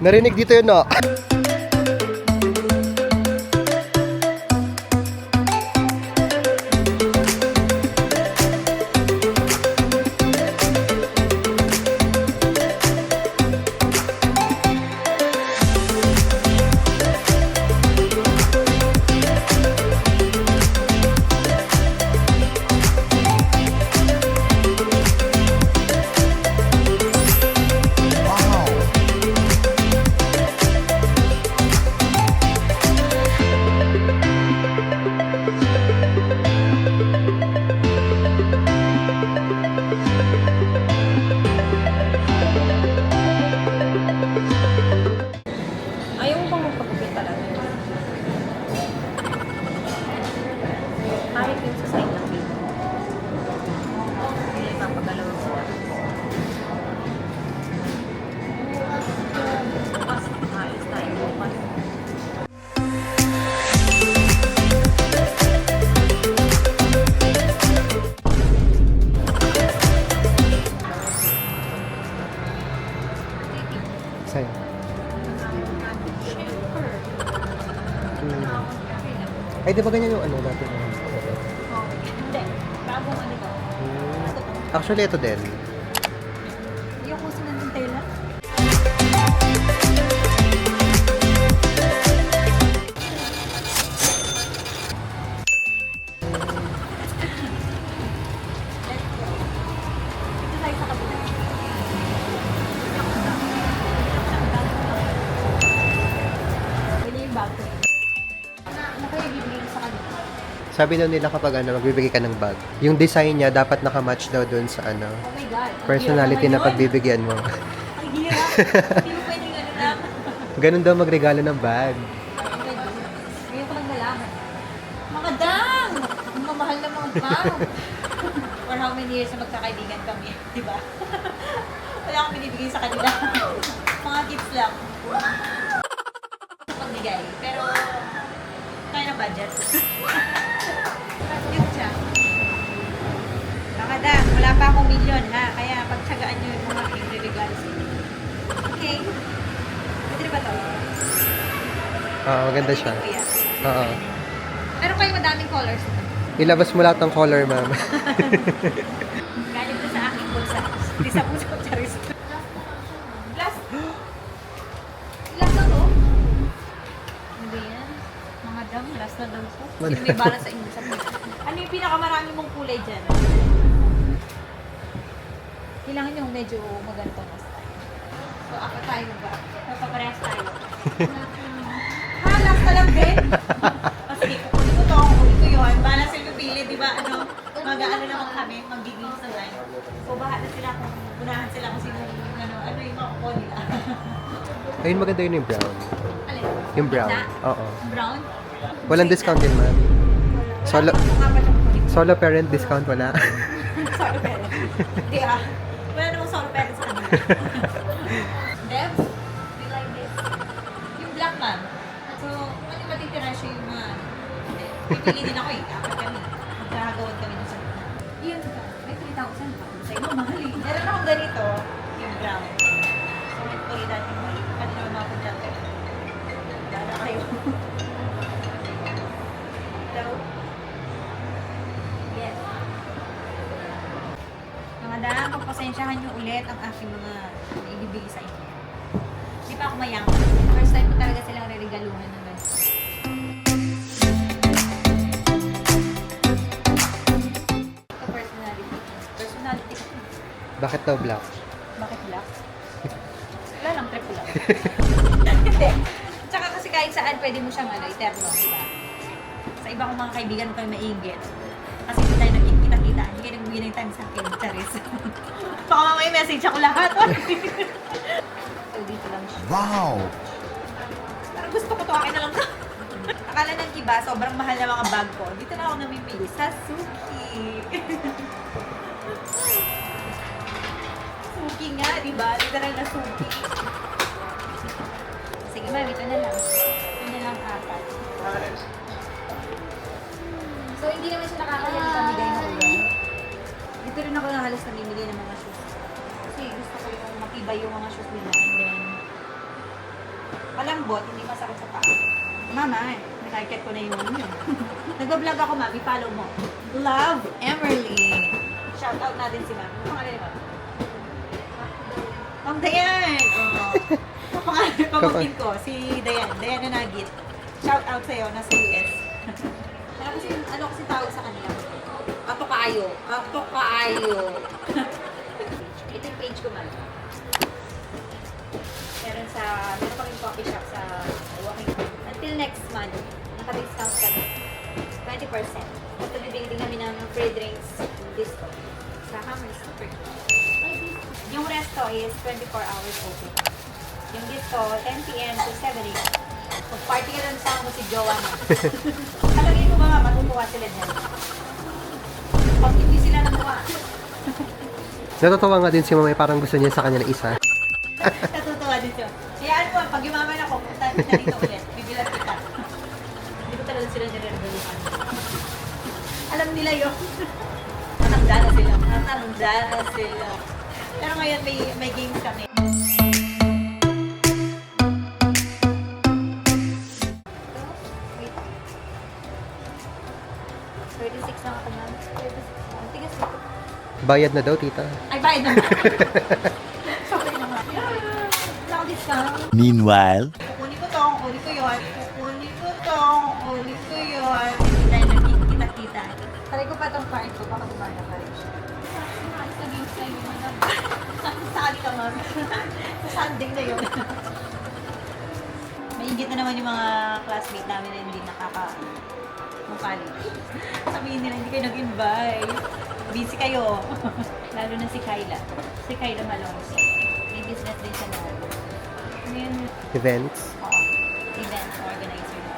Narinig dito yun, no? Ayaw mo bang magpagupit talaga? Kahit yung sa side ng video. Hindi papagalaw sila. Bukas, ayos tayo bukas. Sa'yo. Ay, di ba ganyan yung ano natin? Hindi. Bagong ano ko. Actually, ito din. Yung kung sinandang tela. Ito tayo sa kabila. Pwede yung bag ko. Ano kaya bibigyan sa kanila? Sabi daw nila kapag ano, magbibigay ka ng bag, yung design niya dapat nakamatch daw dun sa ano, Oh my God. Ang personality hirap na naman yun. pagbibigyan mo. Ang hirap. Hindi mo pwedeng ano lang. Ganun daw magregalo ng bag. Ngayon ko lang nalaman. Mga dang! Ang mamahal na mga bang. For how many years na magkakaibigan kami, di ba? Wala akong binibigay sa kanila. Mga gifts lang. Pagbigay. Pero, kaya na budget. Cute siya. Baka dang, wala pa akong milyon ha. Kaya pagtsagaan nyo yung mga regalo sa inyo. Okay? Pwede ba to? Oo, maganda siya. Kuya. Oo. Meron kayo madaming colors. Ilabas mo lahat ng color, ma'am. Galing ko sa aking bulsa. Hindi sa bulsa ko, charis. Last. Last na to? Ano ba yan? Mga dam, last na daw po. Sino may bala sa inyo? Ano yung pinakamarami mong kulay dyan? Kailangan yung medyo maganto na style. So, ako tayo ba? Paparehas tayo. Ha, last na lang din? O sige, kukunin ko to. Kukunin ko yun. Bahala sila pipili, di ba? Ano, mag-ano naman kami, mag-giving sa line. So, bahala sila kung gunahan sila kung sino yung ano yung makukuha nila. Ayun, maganda yun yung brown. Alin? Yung brown. Na? Oo. Brown? Walang discount din, ma'am. Solo, Wala pa siyang kukunin. solo parent discount wala. Solo parents. Hindi ah. Wala namang solo parents sa kanila. Dev, do you like this? Yung black man. So, ano yung matitira siya yung mga... Hindi. Pipili din ako eh. Apat kami. Magkakagawan kami ng sagot na. Yun ka. May 3,000 pa. Sa'yo mo, mahal eh. Meron akong ganito. Yung brown. So, may tuloy natin mo. Kanina mga pagdang kayo. Dala kayo. Hello? Yes. Mga daan, pagpasensyahan nyo ulit ang aking mga ibibigay sa inyo. Hindi pa ako mayaman. First time ko talaga silang re-regaluhan ng ganito. Ito personality. Personality ko. Bakit daw black? Bakit black? Wala lang, trip ko lang. Hindi. Tsaka kasi kahit saan pwede mo siyang eterno, di ba? Sa iba kong mga kaibigan mo kayo maingit. Kasi hindi tayo nagkikita-kita. Hindi kayo nagbibigay ng time sa akin. Charis. Baka mamaya message ako lahat. So, dito lang siya. Wow! Parang gusto ko to. Akin na lang to. Akala ng iba, sobrang mahal na mga bag ko. Dito na ako namimili. Sa Suki. Suki nga, di ba? Literal na Suki. Sige, ma'am. Ito na lang. Ito na lang apat. So, hindi naman siya nakakaya ng pamigay ng ulan. Dito rin ako na halos namimili ng mga shoes. Kasi gusto ko yung matibay yung mga shoes nila. And then, Malambot, hindi masakit sa paa. Mama, nag-market ko na yung yun. Nag-vlog ako, mami. Follow mo. Love Emerly. Shout out natin si mami. Ano pangalan ni mami? Ang Dayan! Ang pangalan, pamangkin ko, si Dayan. Dayan na Nagit. Shout out sa'yo, nasa US. Ano kasi tawag sa kanila? Ato kaayo. Ato kaayo. Ito yung page ko, man. Meron kaming coffee shop sa Walking. Until next month, naka-discount kami. 20%. At bibigyan kami ng free drinks disco. Sa Hammers. Yung resto is 24 hours open. Yung disco, 10 p.m. to 7 a.m. Pag-party ka lang sa mo si Jowa mo. Kalagay ko ba matutuwa sila dyan? Pag hindi sila natuwa. Natutuwa nga din si Mamay, parang gusto niya sa kanya na isa. Natutuwa din siya. Kaya ano, pag yumaman ako, punta kita dito ulit. Bibilang kita. Hindi ko talaga sila nire-revolution. Alam nila yun. Natanda na sila. Natanda na sila. Pero ngayon may games kami. Wait. 36 lang ako na. 36 lang. Ang tigas ito. Bayad na daw, tita. Ay, bayad naman. Sorry naman. Wala akong discount. Meanwhile, Kukunin ko to, kukunin ko yun. Kukunin ko to, kukunin ko yun. Kita-kita. Try ko pa itong card ko, baka gumana pa rin siya. Sabihin sa'yo, madam. Saan ka, ma'am? Sa Sunday na yun. Maingit na naman yung mga classmate namin na hindi ng college. Sabihin nila, hindi kayo nag-invite. Busy kayo. Lalo na si Kyla. Si Kyla Malonzo. May business din siya na. Ano yun? Events. Oo. Event organizer na.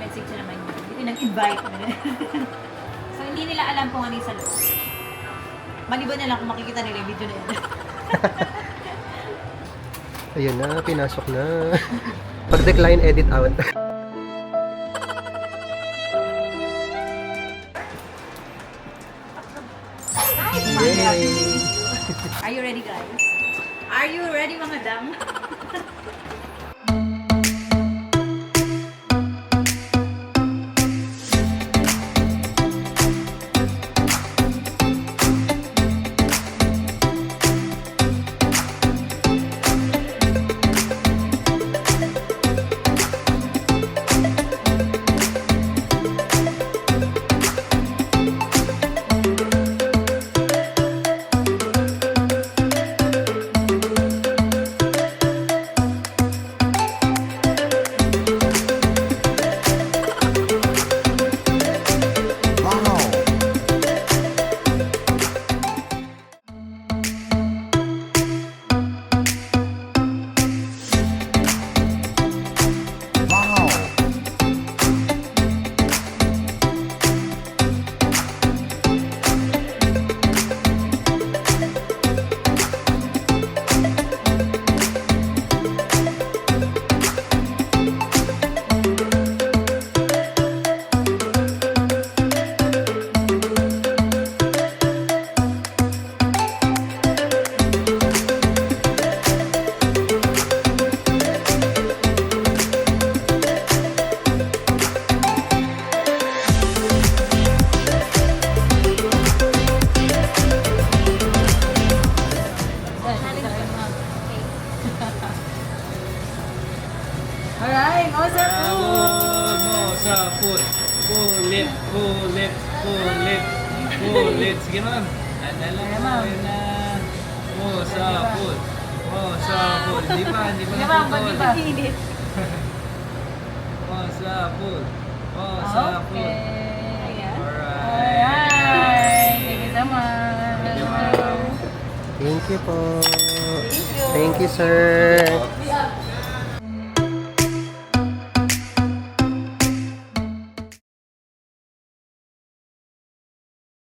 Message siya naman yun. Hindi ko nag-invite. So, hindi nila alam kung ano yung sa loob. Maliban na lang kung makikita nila yung video na yun. Ayun na, pinasok na. Pag-decline, edit out. Yay! Are you ready, guys? Are you ready, mga dam? Alright, go sa food! Mo sa food. Kulit, kulit, kulit, kulit. Sige ma'am. Nadala mo na. Mo sa food. Mo sa food. Hindi pa naputol. Init. Mo sa food. Mo sa food. Ayan. Alright. Alright. Thank you so much. Thank you, ma'am. Thank you po. Thank you. Thank you, sir.